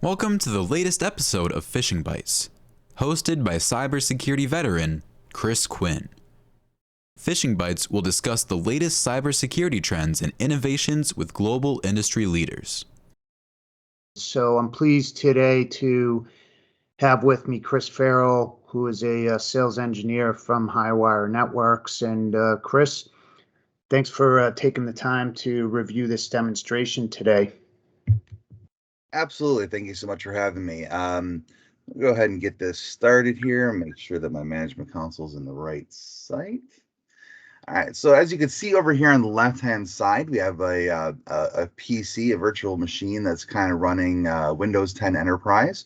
Welcome to the latest episode of Phishing Bites, hosted by cybersecurity veteran Chris Quinn. Phishing Bites will discuss the latest cybersecurity trends and innovations with global industry leaders. So I'm pleased today to have with me Chris Farrell, who is a sales engineer from Highwire Networks. And Chris, thanks for taking the time to review this demonstration today. Absolutely. Thank you so much for having me. I'll go ahead and get this started here and make sure that my management console is in the right site. All right. So as you can see over here on the left-hand side, we have a PC, a virtual machine that's kind of running Windows 10 Enterprise.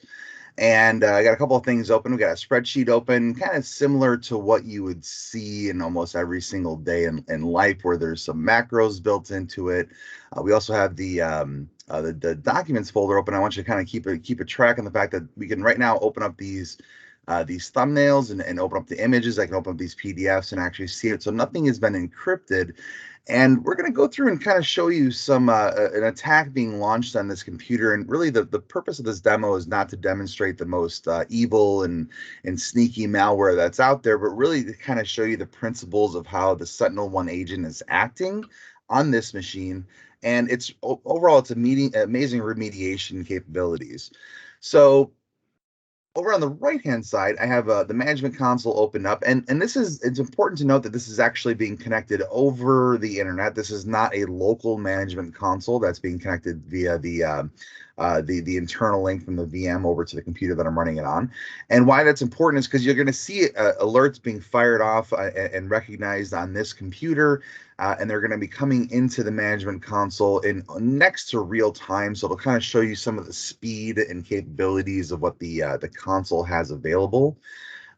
And I got a couple of things open. We got a spreadsheet open, kind of similar to what you would see in almost every single day in life, where there's some macros built into it. We also have the documents folder open. I want you to kind of keep a track on the fact that we can right now open up these thumbnails and open up the images. I can open up these PDFs and actually see it. So nothing has been encrypted. And we're going to go through and kind of show you some an attack being launched on this computer. And really, the purpose of this demo is not to demonstrate the most evil and sneaky malware that's out there, but really to kind of show you the principles of how the Sentinel-1 agent is acting on this machine. And it's overall, it's amazing remediation capabilities. So over on the right-hand side, I have the management console open up, and it's important to note that this is actually being connected over the internet. This is not a local management console that's being connected via the internal link from the VM over to the computer that I'm running it on. And why that's important is because you're going to see alerts being fired off and recognized on this computer, and they're going to be coming into the management console in next to real time. So it'll kind of show you some of the speed and capabilities of what the console has available.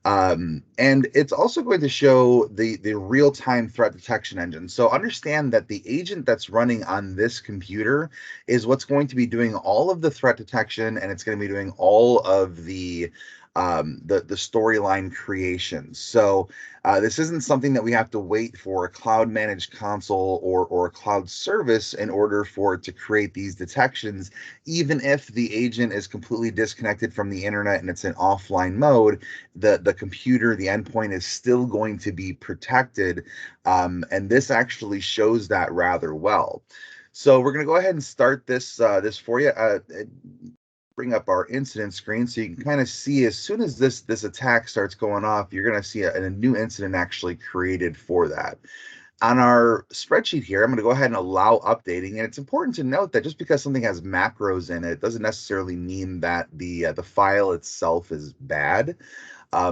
And it's also going to show the real-time threat detection engine. So understand that the agent that's running on this computer is what's going to be doing all of the threat detection, and it's going to be doing all of the storyline creation. So this isn't something that we have to wait for a cloud managed console or a cloud service in order for it to create these detections. Even if the agent is completely disconnected from the internet and it's in offline mode, the computer, the endpoint, is still going to be protected. And this actually shows that rather well. So we're going to go ahead and start this for you. Bring up our incident screen so you can kind of see as soon as this attack starts going off, you're going to see a new incident actually created for that. On our spreadsheet here, I'm going to go ahead and allow updating, and it's important to note that just because something has macros in it doesn't necessarily mean that the file itself is bad.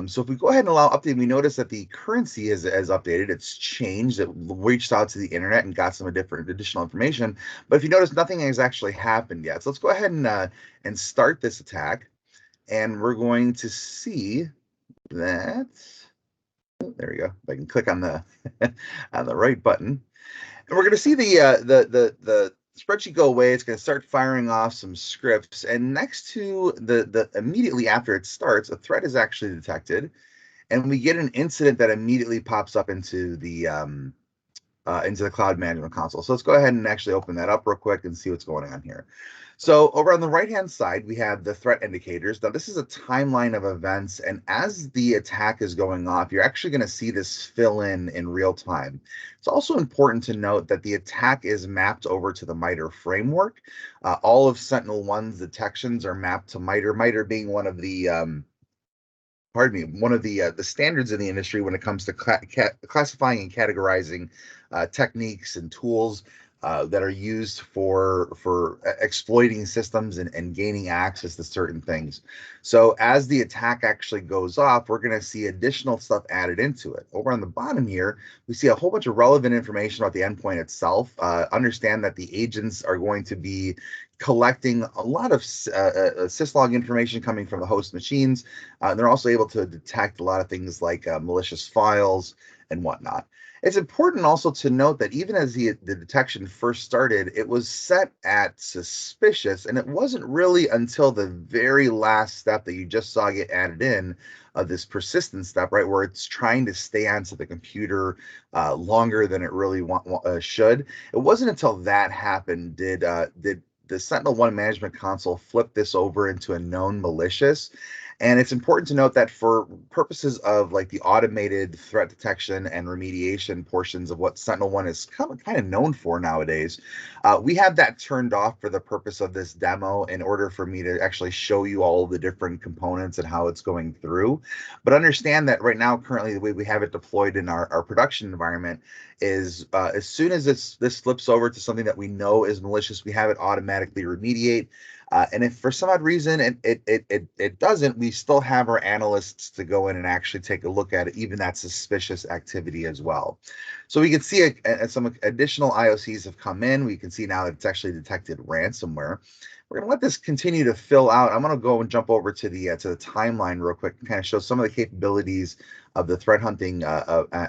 So if we go ahead and allow update, we notice that the currency is updated. It's changed. It reached out to the internet and got some additional information. But if you notice, nothing has actually happened yet. So let's go ahead and start this attack. And we're going to see that. Oh, there we go. If I can click on the on the right button, and we're going to see the spreadsheet go away. It's going to start firing off some scripts, and next to the immediately after it starts, a threat is actually detected, and we get an incident that immediately pops up into the cloud management console. So let's go ahead and actually open that up real quick and see what's going on here. So over on the right-hand side, we have the threat indicators. Now, this is a timeline of events, and as the attack is going off, you're actually going to see this fill in real time. It's also important to note that the attack is mapped over to the MITRE framework. All of Sentinel-1's detections are mapped to MITRE, MITRE being one of the the standards in the industry when it comes to classifying and categorizing techniques and tools that are used for exploiting systems and gaining access to certain things. So as the attack actually goes off, we're going to see additional stuff added into it. Over on the bottom here, we see a whole bunch of relevant information about the endpoint itself. Understand that the agents are going to be collecting a lot of syslog information coming from the host machines. They're also able to detect a lot of things like malicious files and whatnot. It's important also to note that even as the detection first started, it was set at suspicious, and it wasn't really until the very last step that you just saw get added in, this persistence step, right, where it's trying to stay onto the computer longer than it really should. It wasn't until that happened did the Sentinel-1 management console flipped this over into a known malicious. And it's important to note that for purposes of like the automated threat detection and remediation portions of what Sentinel-1 is kind of known for nowadays, we have that turned off for the purpose of this demo in order for me to actually show you all the different components and how it's going through. But understand that right now, currently, the way we have it deployed in our production environment is as soon as this flips over to something that we know is malicious, we have it automatically remediate. And if for some odd reason it doesn't, we still have our analysts to go in and actually take a look at it, even that suspicious activity as well. So we can see some additional IOCs have come in. We can see now that it's actually detected ransomware. We're going to let this continue to fill out. I'm going to go and jump over to the timeline real quick and kind of show some of the capabilities of the threat hunting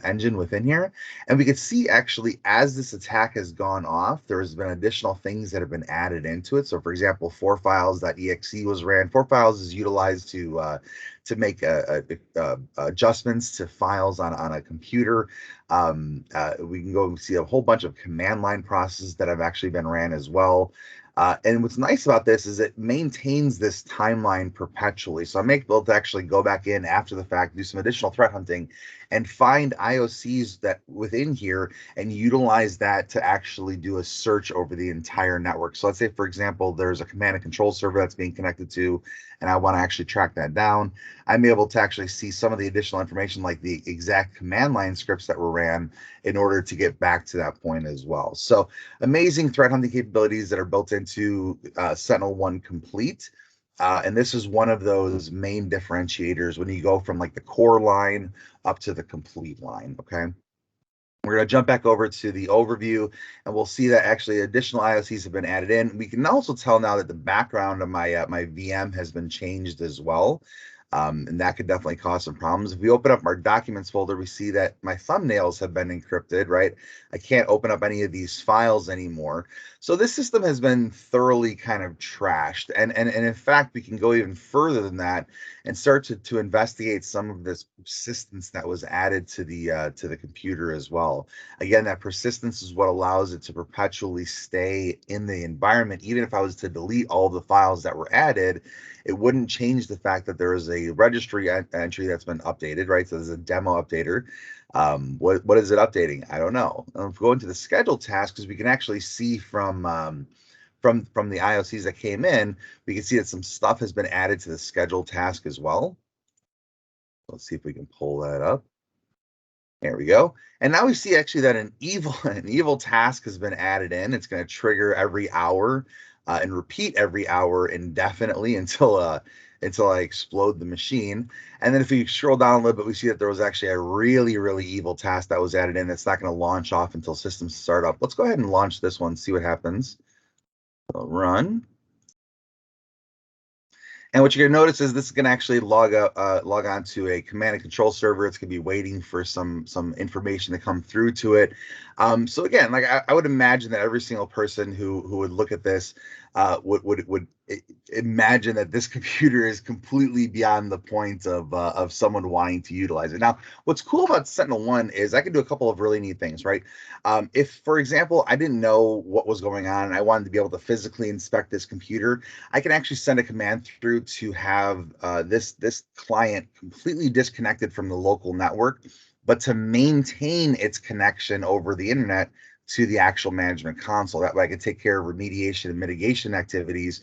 engine within here. And we can see actually as this attack has gone off, there's been additional things that have been added into it. So for example, 4files.exe was ran. 4files is utilized to make adjustments to files on a computer. We can go and see a whole bunch of command line processes that have actually been ran as well. And what's nice about this is it maintains this timeline perpetually. So I'm able to actually go back in after the fact, do some additional threat hunting, and find IOCs that within here and utilize that to actually do a search over the entire network. So let's say, for example, there's a command and control server that's being connected to, and I want to actually track that down. I'm able to actually see some of the additional information, like the exact command line scripts that were ran in order to get back to that point as well. So amazing threat hunting capabilities that are built into Sentinel-1 Complete. And this is one of those main differentiators when you go from like the core line up to the complete line, okay? We're going to jump back over to the overview, and we'll see that actually additional IOCs have been added in. We can also tell now that the background of my my VM has been changed as well. And that could definitely cause some problems. If we open up our documents folder, we see that my thumbnails have been encrypted, right? I can't open up any of these files anymore. So this system has been thoroughly kind of trashed. And in fact, we can go even further than that and start to investigate some of this persistence that was added to the computer as well. Again, that persistence is what allows it to perpetually stay in the environment. Even if I was to delete all the files that were added, it wouldn't change the fact that there is a registry entry that's been updated, right? So there's a demo updater. What is it updating? I don't know. If we go into the scheduled tasks, we can actually see from the IOCs that came in, we can see that some stuff has been added to the scheduled task as well. Let's see if we can pull that up. There we go. And now we see actually that an evil task has been added in. It's going to trigger every hour and repeat every hour indefinitely until I explode the machine. And then if we scroll down a little bit, we see that there was actually a really, really evil task that was added in. It's not going to launch off until systems start up. Let's go ahead and launch this one, see what happens. So run. And what you're going to notice is this is going to actually log on to a command and control server. It's going to be waiting for some information to come through to it. So again, like I would imagine that every single person who would look at this would imagine that this computer is completely beyond the point of someone wanting to utilize it. Now, what's cool about Sentinel-1 is I can do a couple of really neat things, right? If, for example, I didn't know what was going on and I wanted to be able to physically inspect this computer, I can actually send a command through to have this client completely disconnected from the local network, but to maintain its connection over the internet to the actual management console. That way I can take care of remediation and mitigation activities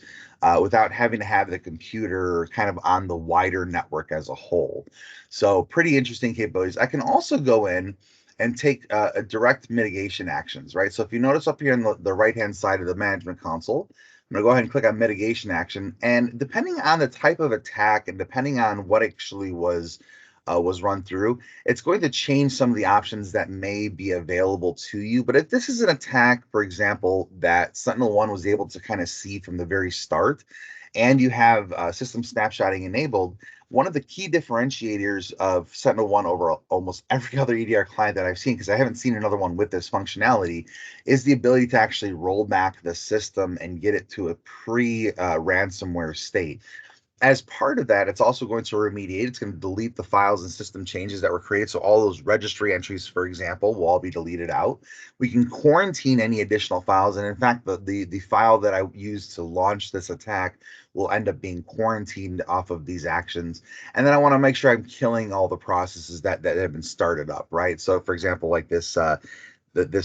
without having to have the computer kind of on the wider network as a whole. So pretty interesting capabilities. I can also go in and take a direct mitigation actions, right? So if you notice up here on the right-hand side of the management console, I'm going to go ahead and click on mitigation action. And depending on the type of attack and depending on what actually was run through, it's going to change some of the options that may be available to you. But if this is an attack, for example, that Sentinel-1 was able to kind of see from the very start, and you have system snapshotting enabled, one of the key differentiators of Sentinel-1 over almost every other EDR client that I've seen, because I haven't seen another one with this functionality, is the ability to actually roll back the system and get it to a pre-ransomware state. As part of that, it's also going to remediate. It's going to delete the files and system changes that were created. So all those registry entries, for example, will all be deleted out. We can quarantine any additional files. And in fact, the file that I used to launch this attack will end up being quarantined off of these actions. And then I want to make sure I'm killing all the processes that have been started up, right? So for example, like this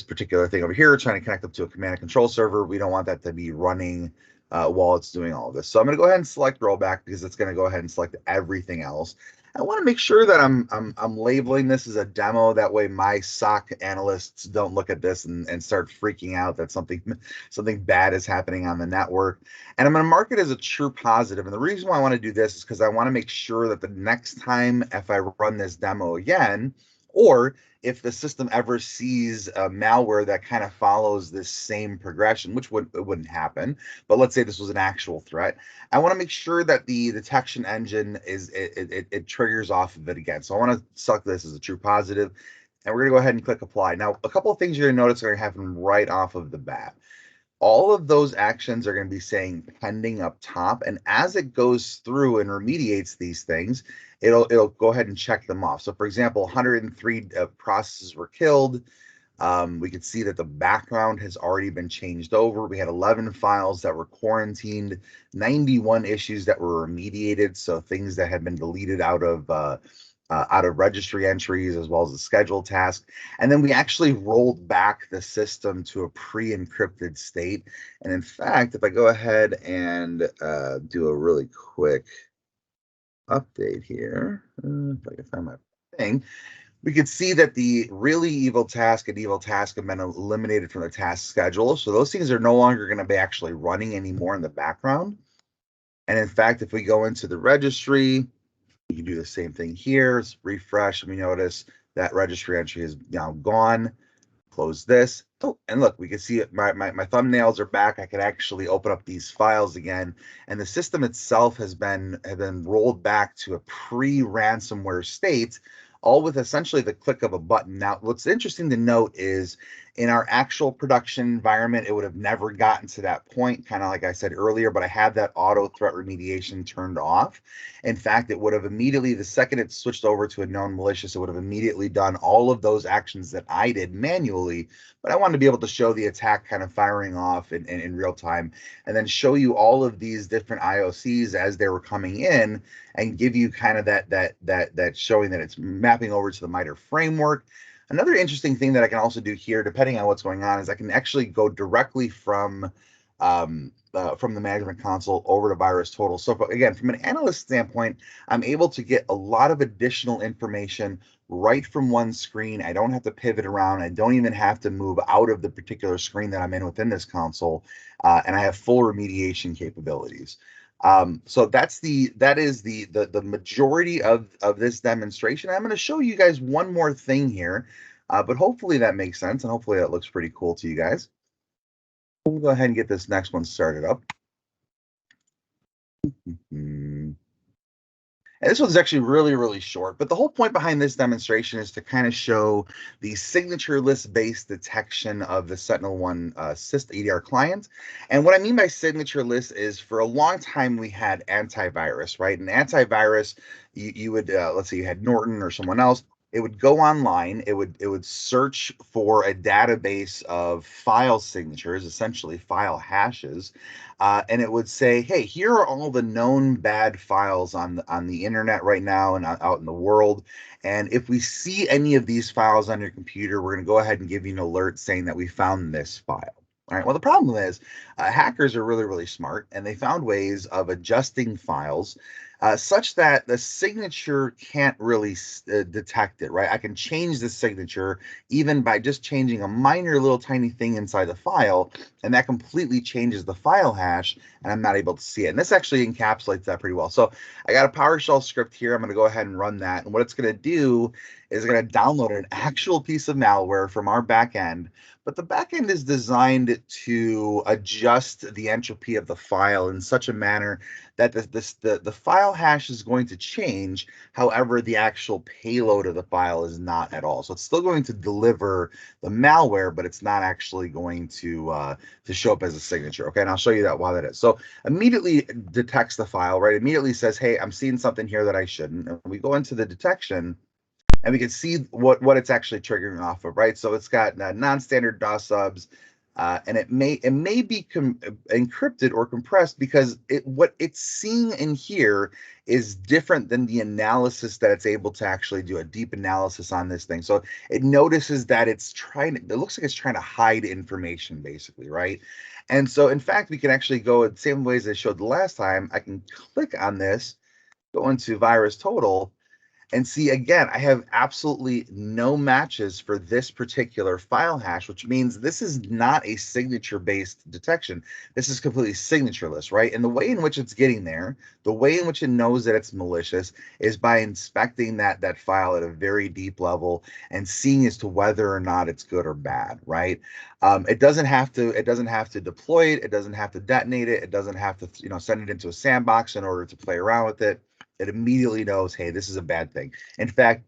particular thing over here, trying to connect up to a command and control server. We don't want that to be running while it's doing all of this. So I'm going to go ahead and select rollback because it's going to go ahead and select everything else. I want to make sure that I'm labeling this as a demo. That way, my SOC analysts don't look at this and start freaking out that something bad is happening on the network. And I'm going to mark it as a true positive. And the reason why I want to do this is because I want to make sure that the next time if I run this demo again, or if the system ever sees a malware that kind of follows this same progression, which wouldn't happen, but let's say this was an actual threat, I want to make sure that the detection engine it triggers off of it again. So I want to select this as a true positive, and we're going to go ahead and click apply. Now, a couple of things you're going to notice are going to happen right off of the bat. All of those actions are going to be saying pending up top, and as it goes through and remediates these things, it'll go ahead and check them off. So for example, 103 processes were killed. We could see that the background has already been changed over. We had 11 files that were quarantined, 91 issues that were remediated, so things that had been deleted out of registry entries as well as the scheduled task. And then we actually rolled back the system to a pre-encrypted state. And in fact, if I go ahead and do a really quick update here, if I can find my thing, we could see that the really evil task and evil task have been eliminated from the task schedule. So those things are no longer going to be actually running anymore in the background. And in fact, if we go into the registry, you can do the same thing here. Let's refresh, and we notice that registry entry is now gone. Close this. Oh, and look, we can see it. My thumbnails are back. I can actually open up these files again, and the system itself has been rolled back to a pre-ransomware state, all with essentially the click of a button. Now, what's interesting to note is in our actual production environment, it would have never gotten to that point, kind of like I said earlier, but I had that auto threat remediation turned off. In fact, it would have immediately, the second it switched over to a known malicious, it would have immediately done all of those actions that I did manually. But I wanted to be able to show the attack kind of firing off in real time, and then show you all of these different IOCs as they were coming in, and give you kind of that showing that it's mapping over to the MITRE framework. Another interesting thing that I can also do here, depending on what's going on, is I can actually go directly from the management console over to virus total. So again, from an analyst standpoint, I'm able to get a lot of additional information right from one screen. I don't have to pivot around. I don't even have to move out of the particular screen that I'm in within this console, and I have full remediation capabilities. So that is the majority of this demonstration. I'm going to show you guys one more thing here, but hopefully that makes sense, and hopefully that looks pretty cool to you guys. We'll go ahead and get this next one started up. And this one's actually really, really short, but the whole point behind this demonstration is to kind of show the signature list-based detection of the SentinelOne SIST EDR client. And what I mean by signature list is for a long time we had antivirus, right? And antivirus, you would, let's say you had Norton or someone else, it would go online, it would search for a database of file signatures, essentially file hashes, and it would say, hey, here are all the known bad files on the internet right now and out in the world. And if we see any of these files on your computer, we're going to go ahead and give you an alert saying that we found this file. All right. Well, the problem is hackers are really, really smart, and they found ways of adjusting files such that the signature can't really detect it, right? I can change the signature even by just changing a minor little tiny thing inside the file, and that completely changes the file hash, and I'm not able to see it. And this actually encapsulates that pretty well. So I got a PowerShell script here. I'm going to go ahead and run that. And what it's going to do is going to download an actual piece of malware from our backend, but the backend is designed to adjust the entropy of the file in such a manner that the file hash is going to change. However, the actual payload of the file is not at all. So it's still going to deliver the malware, but it's not actually going to show up as a signature. Okay, and I'll show you that why that is. So immediately detects the file, right? Immediately says, hey, I'm seeing something here that I shouldn't. And we go into the detection, and we can see what it's actually triggering off of, right? So it's got non-standard DOS subs, and it may be encrypted or compressed because what it's seeing in here is different than the analysis that it's able to actually do, a deep analysis on this thing. So it notices that it looks like it's trying to hide information, basically, right? And so, in fact, we can actually go the same ways I showed the last time. I can click on this, go into virus total, and see, again, I have absolutely no matches for this particular file hash, which means this is not a signature-based detection. This is completely signatureless, right? And the way in which it's getting there, the way in which it knows that it's malicious, is by inspecting that file at a very deep level and seeing as to whether or not it's good or bad, right? It doesn't have to deploy it. It doesn't have to detonate it. It doesn't have to, send it into a sandbox in order to play around with it. It immediately knows, hey, this is a bad thing. In fact,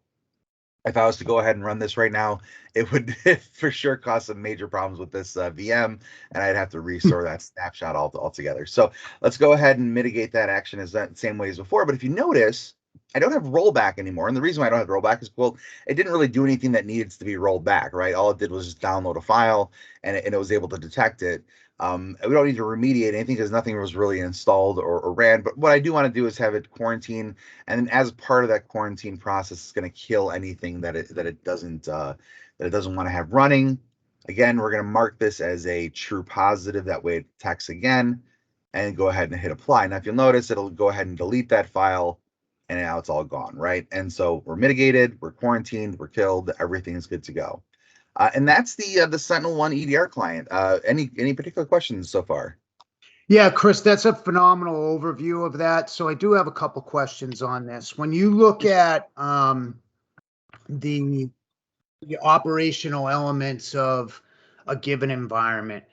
if I was to go ahead and run this right now, it would for sure cause some major problems with this VM, and I'd have to restore that snapshot altogether. So let's go ahead and mitigate that action as that same way as before. But if you notice, I don't have rollback anymore. And the reason why I don't have rollback is, well, it didn't really do anything that needs to be rolled back, right? All it did was just download a file, and it was able to detect it. We don't need to remediate anything because nothing was really installed or ran. But what I do want to do is have it quarantine, and then as part of that quarantine process, it's going to kill anything that it doesn't want to have running. Again, we're going to mark this as a true positive. That way, it detects again, and go ahead and hit apply. Now, if you'll notice, it'll go ahead and delete that file, and now it's all gone, right? And so we're mitigated, we're quarantined, we're killed, everything is good to go. And that's the Sentinel-1 EDR client. Any particular questions so far? Yeah, Chris, that's a phenomenal overview of that. So I do have a couple questions on this. When you look at the operational elements of a given environment,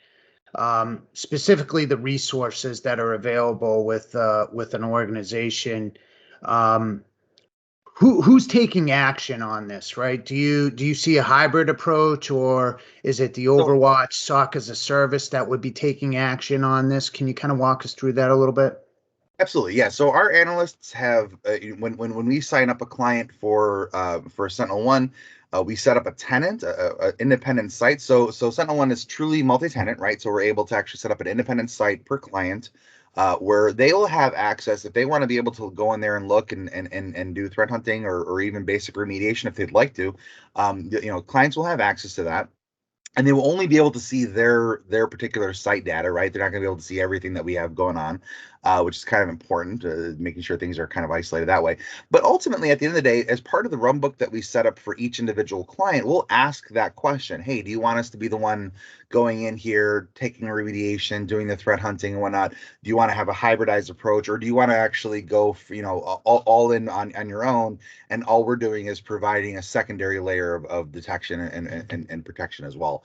specifically the resources that are available with an organization, um, who's taking action on this, right? Do you see a hybrid approach, or is it the So Overwatch SOC as a service that would be taking action on this? Can you kind of walk us through that a little bit? absolutely, yeah. So our analysts have when we sign up a client for Sentinel-1, we set up a tenant, a independent site. So Sentinel-1 is truly multi-tenant, right? So we're able to actually set up an independent site per client, where they will have access if they want to be able to go in there and look and do threat hunting or even basic remediation if they'd like to. Clients will have access to that, and they will only be able to see their particular site data, right? They're not going to be able to see everything that we have going on, which is kind of important, making sure things are kind of isolated that way. But ultimately, at the end of the day, as part of the runbook that we set up for each individual client, we'll ask that question: hey, do you want us to be the one going in here, taking remediation, doing the threat hunting and whatnot? Do you want to have a hybridized approach, or do you want to actually go, all in on your own, and all we're doing is providing a secondary layer of detection and protection as well?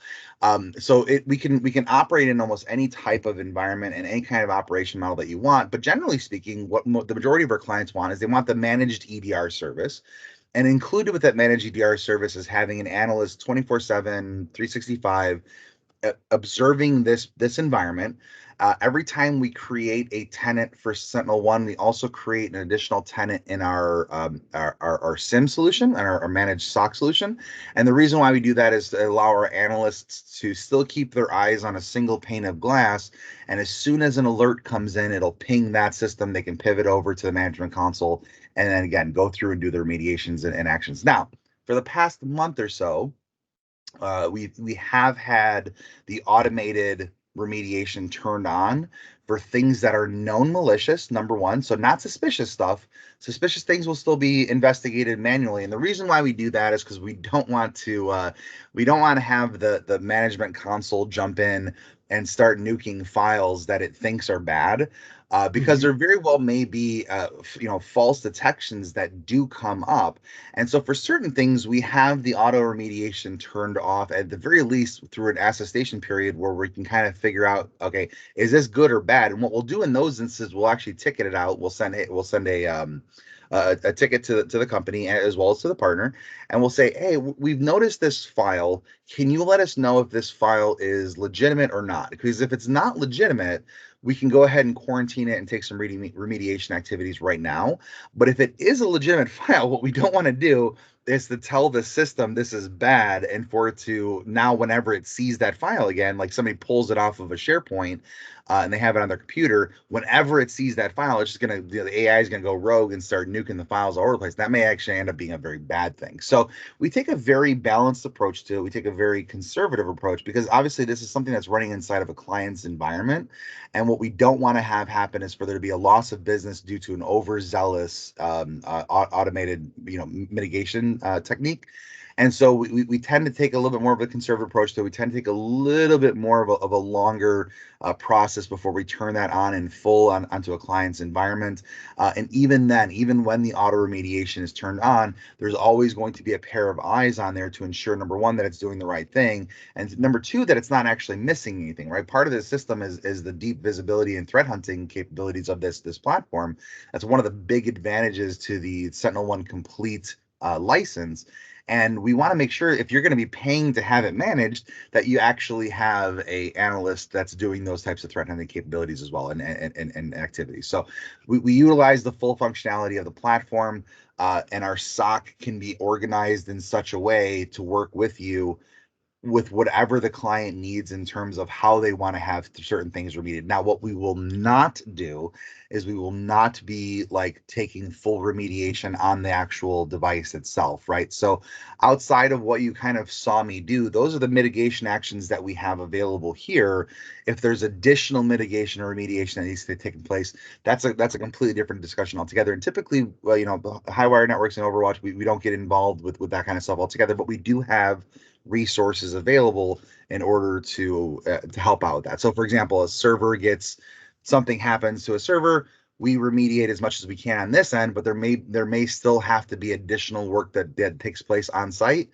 So we can operate in almost any type of environment and any kind of operation model that you want. But generally speaking, what the majority of our clients want is they want the managed EDR service. And included with that managed EDR service is having an analyst 24/7, 365, observing this environment. Every time we create a tenant for Sentinel-1, we also create an additional tenant in our SIM solution and our managed SOC solution. And the reason why we do that is to allow our analysts to still keep their eyes on a single pane of glass. And as soon as an alert comes in, it'll ping that system. They can pivot over to the management console and then again go through and do their remediations and actions. Now, for the past month or so, we have had the automated remediation turned on for things that are known malicious, number one. So not suspicious stuff. Suspicious things will still be investigated manually. And the reason why we do that is because we don't want to have the management console jump in and start nuking files that it thinks are bad. because Mhm. there very well may be false detections that do come up. And so for certain things, we have the auto remediation turned off at the very least through an attestation period where we can kind of figure out, okay, is this good or bad? And what we'll do in those instances, we'll actually ticket it out. We'll send a ticket to the company as well as to the partner, and we'll say, hey, we've noticed this file. Can you let us know if this file is legitimate or not? Because if it's not legitimate, we can go ahead and quarantine it and take some remediation activities right now. But if it is a legitimate file, what we don't want to do is to tell the system this is bad, and for it to now, whenever it sees that file again, like somebody pulls it off of a SharePoint, and they have it on their computer, whenever it sees that file, it's just gonna, the AI is gonna go rogue and start nuking the files all over the place. That may actually end up being a very bad thing. So we take a very balanced approach to it. We take a very conservative approach because obviously this is something that's running inside of a client's environment, and what we don't want to have happen is for there to be a loss of business due to an overzealous automated mitigation technique. And so we tend to take a little bit more of a conservative approach to it. We tend to take a little bit more of a longer process before we turn that on in full onto a client's environment. And even then, even when the auto remediation is turned on, there's always going to be a pair of eyes on there to ensure, number one, that it's doing the right thing, and number two, that it's not actually missing anything, right? Part of the system is the deep visibility and threat hunting capabilities of this platform. That's one of the big advantages to the Sentinel-1 Complete license. And we want to make sure, if you're going to be paying to have it managed, that you actually have a analyst that's doing those types of threat hunting capabilities as well, and activities. So we utilize the full functionality of the platform, and our SOC can be organized in such a way to work with you with whatever the client needs in terms of how they want to have certain things remediated. Now, what we will not do is we will not be like taking full remediation on the actual device itself, right? So outside of what you kind of saw me do, those are the mitigation actions that we have available here. If there's additional mitigation or remediation that needs to take place, that's a completely different discussion altogether. And typically, well, Highwire networks and Overwatch, we don't get involved with that kind of stuff altogether, but we do have resources available in order to help out with that. So, for example, a server gets, something happens to a server, we remediate as much as we can on this end, but there may still have to be additional work that takes place on site.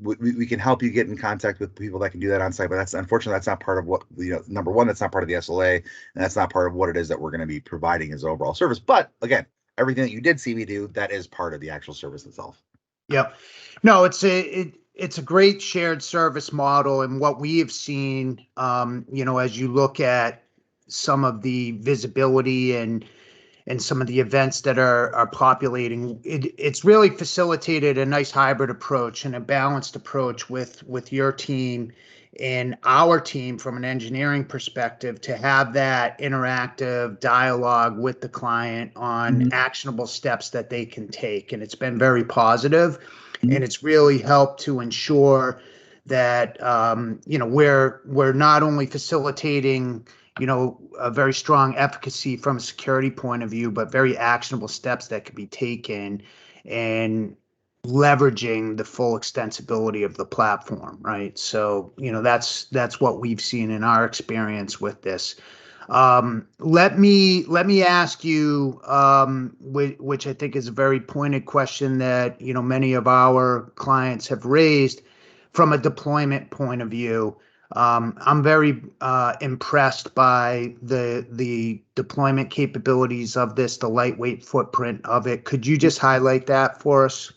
We can help you get in contact with people that can do that on site, but that's unfortunately that's not part of what, number one, that's not part of the SLA, and that's not part of what it is that we're going to be providing as overall service. But again, everything that you did see me do, that is part of the actual service itself. Yep. No, it's a great shared service model, and what we have seen, as you look at some of the visibility and some of the events that are populating, it's really facilitated a nice hybrid approach and a balanced approach with your team and our team from an engineering perspective to have that interactive dialogue with the client on Mhm. actionable steps that they can take. And it's been very positive, Mhm. and it's really helped to ensure that we're not only facilitating a very strong efficacy from a security point of view, but very actionable steps that could be taken and leveraging the full extensibility of the platform, right? So, that's what we've seen in our experience with this. Let me ask you, which I think is a very pointed question that many of our clients have raised from a deployment point of view. I'm very impressed by the deployment capabilities of this, the lightweight footprint of it. Could you just highlight that for us?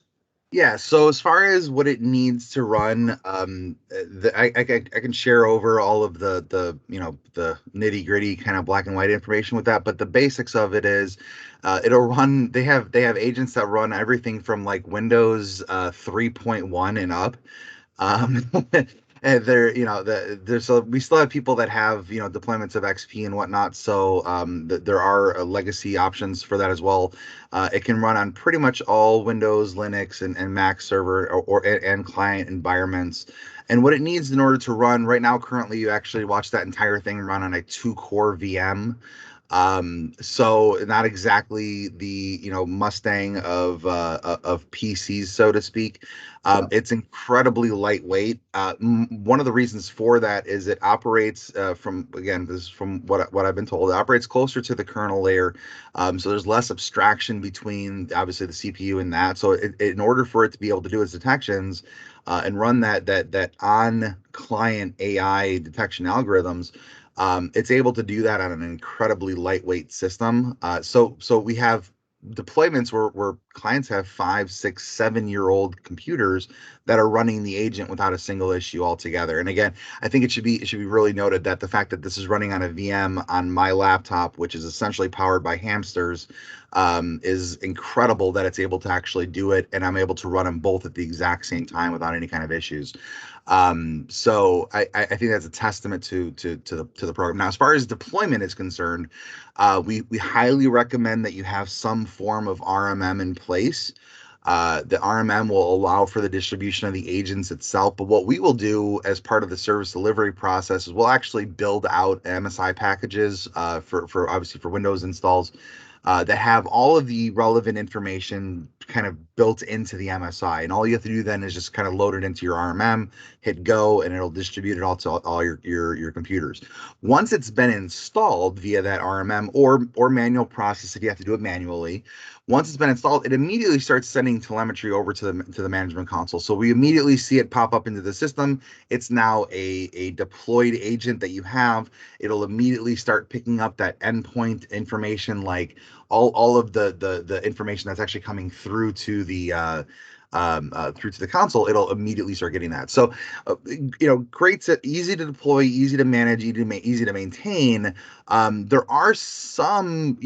Yeah, so as far as what it needs to run, I can share over all of the nitty gritty kind of black and white information with that, but the basics of it is, it'll run. They have agents that run everything from like Windows 3.1 and up. Um, and there, there's we still have people that have deployments of XP and whatnot. So there are legacy options for that as well. It can run on pretty much all Windows, Linux, and Mac server and client environments. And what it needs in order to run right now, currently, you actually watch that entire thing run on a 2-core VM. So not exactly the Mustang of PCs, so to speak. It's incredibly lightweight. One of the reasons for that is it operates from, again, this is from what I've been told, it operates closer to the kernel layer. So there's less abstraction between obviously the CPU and that. So in order for it to be able to do its detections and run that on client AI detection algorithms, it's able to do that on an incredibly lightweight system. So we have deployments where clients have 5, 6, 7-year-old computers that are running the agent without a single issue altogether. And again, I think it should be really noted that the fact that this is running on a VM on my laptop, which is essentially powered by hamsters, is incredible that it's able to actually do it, and I'm able to run them both at the exact same time without any kind of issues. So I think that's a testament to the program. Now, as far as deployment is concerned, we highly recommend that you have some form of RMM in place. The RMM will allow for the distribution of the agents itself, but what we will do as part of the service delivery process is we'll actually build out MSI packages for obviously for Windows installs that have all of the relevant information kind of built into the MSI. And all you have to do then is just kind of load it into your RMM, hit go, and it'll distribute it all to all your computers. Once it's been installed via that RMM or manual process if you have to do it manually, once it's been installed, it immediately starts sending telemetry over to the management console. So we immediately see it pop up into the system. It's now a deployed agent that you have. It'll immediately start picking up that endpoint information, like all of the information that's actually coming through to the console. It'll immediately start getting that. So great, easy to deploy, easy to manage, easy to maintain. There are some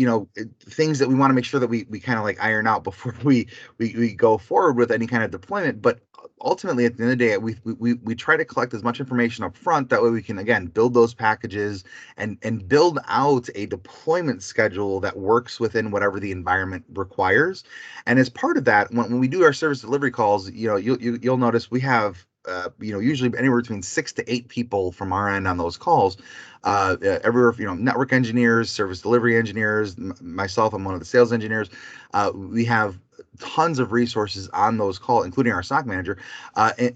things that we want to make sure that we kind of like iron out before we go forward with any kind of deployment. But ultimately, at the end of the day, we try to collect as much information up front. That way we can, again, build those packages and build out a deployment schedule that works within whatever the environment requires. And as part of that, when we do our service delivery calls, you'll notice we have usually anywhere between 6 to 8 people from our end on those calls. Everywhere, network engineers, service delivery engineers, myself, I'm one of the sales engineers. We have tons of resources on those calls, including our SOC manager,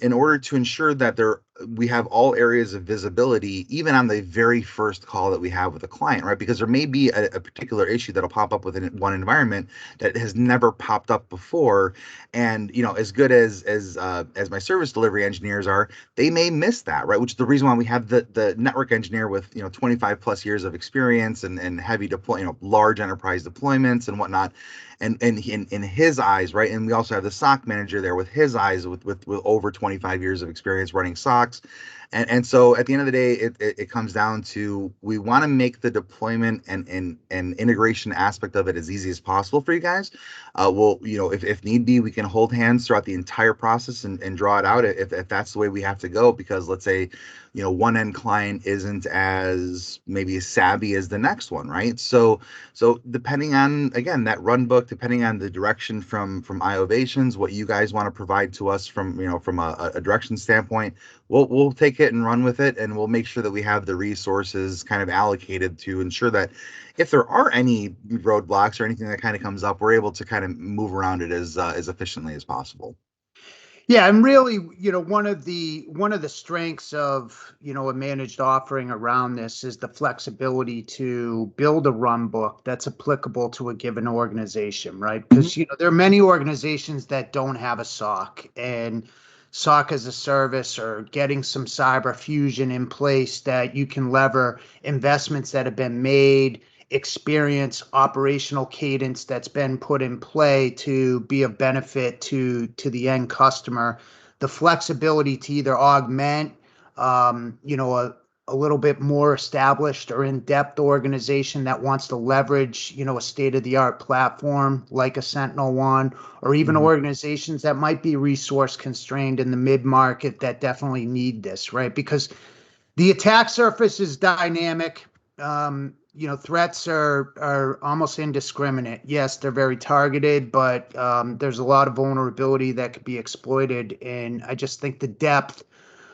in order to ensure that we have all areas of visibility, even on the very first call that we have with a client, right? Because there may be a particular issue that'll pop up within one environment that has never popped up before. And as good as my service delivery engineers are, they may miss that, right? Which is the reason why we have the network engineer with 25 plus years of experience and heavy deploy, large enterprise deployments and whatnot. And in his eyes, right? And we also have the SOC manager there with his eyes with over 25 years of experience running SOCs. And so at the end of the day, it comes down to, we want to make the deployment and integration aspect of it as easy as possible for you guys. Well, if need be, we can hold hands throughout the entire process and draw it out if that's the way we have to go, because let's say one end client isn't as maybe as savvy as the next one, right? So depending on, again, that run book, depending on the direction from Iovations, what you guys want to provide to us from a direction standpoint, we'll take it and run with it, and we'll make sure that we have the resources kind of allocated to ensure that if there are any roadblocks or anything that kind of comes up, we're able to kind of move around it as efficiently as possible. Yeah, and really, one of the strengths of, a managed offering around this is the flexibility to build a run book that's applicable to a given organization, right? Because, there are many organizations that don't have a SOC, and SOC as a service, or getting some cyber fusion in place that you can lever investments that have been made, experience, operational cadence that's been put in play to be of benefit to the end customer. The flexibility to either augment, a little bit more established or in-depth organization that wants to leverage, a state-of-the-art platform like a SentinelOne, or even organizations that might be resource constrained in the mid-market that definitely need this, right? Because the attack surface is dynamic. Threats are almost indiscriminate. Yes, they're very targeted, but there's a lot of vulnerability that could be exploited. And I just think the depth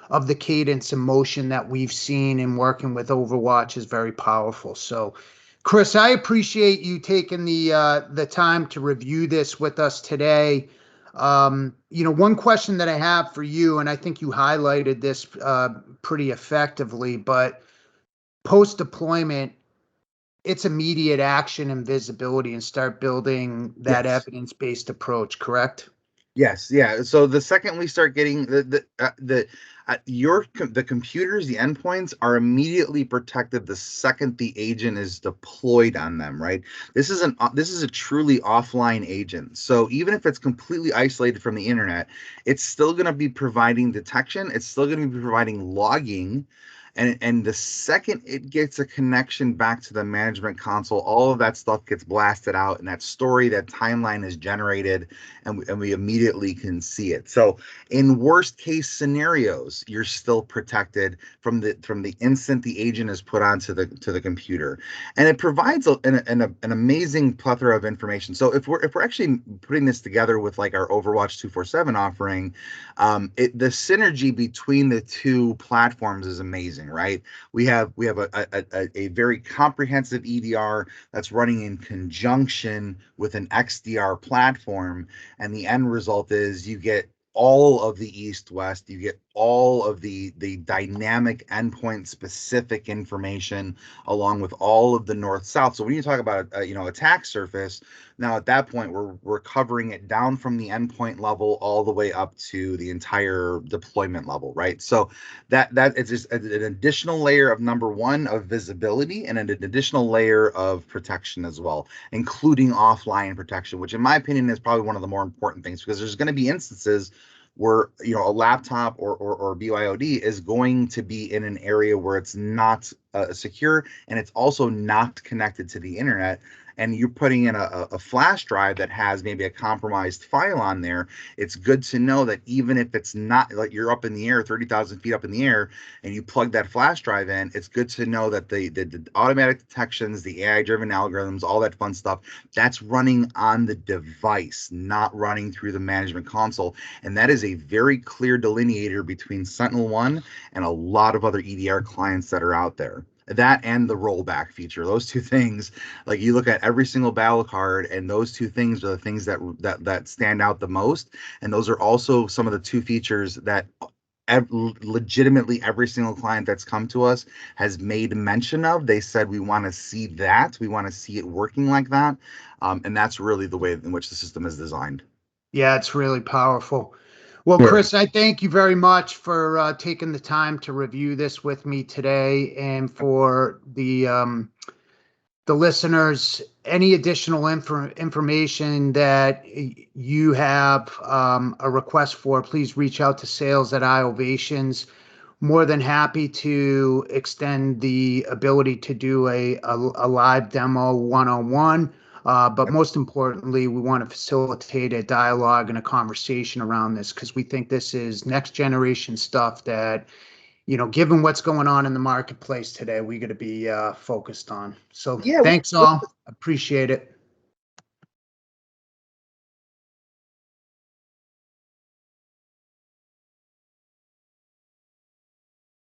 of the cadence and motion that we've seen in working with Overwatch is very powerful. So Chris, I appreciate you taking the time to review this with us today. One question that I have for you, and I think you highlighted this pretty effectively, but post deployment, it's immediate action and visibility, and start building that Yes. evidence-based approach, correct? Yes, yeah. So the second we start getting the computers, the endpoints are immediately protected the second the agent is deployed on them, right? This is a truly offline agent. So even if it's completely isolated from the internet, it's still going to be providing detection. It's still going to be providing logging. And the second it gets a connection back to the management console, all of that stuff gets blasted out, and that story, that timeline is generated, and we immediately can see it. So in worst case scenarios, you're still protected from the instant the agent is put onto the computer, and it provides an amazing plethora of information. So if we're actually putting this together with like our Overwatch 247 offering, the synergy between the two platforms is amazing, right? We have a very comprehensive EDR that's running in conjunction with an XDR platform, and the end result is you get all of the east west, you get all of the dynamic endpoint specific information along with all of the north south. So when you talk about attack surface, now at that point we're covering it down from the endpoint level all the way up to the entire deployment level, right? So that is just an additional layer of, number one, of visibility, and an additional layer of protection as well, including offline protection, which in my opinion is probably one of the more important things, because there's going to be instances where a laptop or BYOD is going to be in an area where it's not secure, and it's also not connected to the internet, and you're putting in a flash drive that has maybe a compromised file on there. It's good to know that even if it's not, like, you're up in the air, 30,000 feet up in the air, and you plug that flash drive in, it's good to know that the automatic detections, the AI driven algorithms, all that fun stuff, that's running on the device, not running through the management console. And that is a very clear delineator between SentinelOne and a lot of other EDR clients that are out there. That and the rollback feature, those two things, like, you look at every single battle card, and those two things are the things that stand out the most. And those are also some of the two features that legitimately every single client that's come to us has made mention of. They said, we want to see that, we want to see it working like that. And that's really the way in which the system is designed. Yeah, it's really powerful. Well, Very. Chris, I thank you very much for taking the time to review this with me today, and for the listeners, any additional information that you have a request for, please reach out to sales at iOvations. More than happy to extend the ability to do a live demo one-on-one. But most importantly, we want to facilitate a dialogue and a conversation around this, because we think this is next generation stuff that, given what's going on in the marketplace today, we got to be focused on. So Yeah, thanks all. Appreciate it.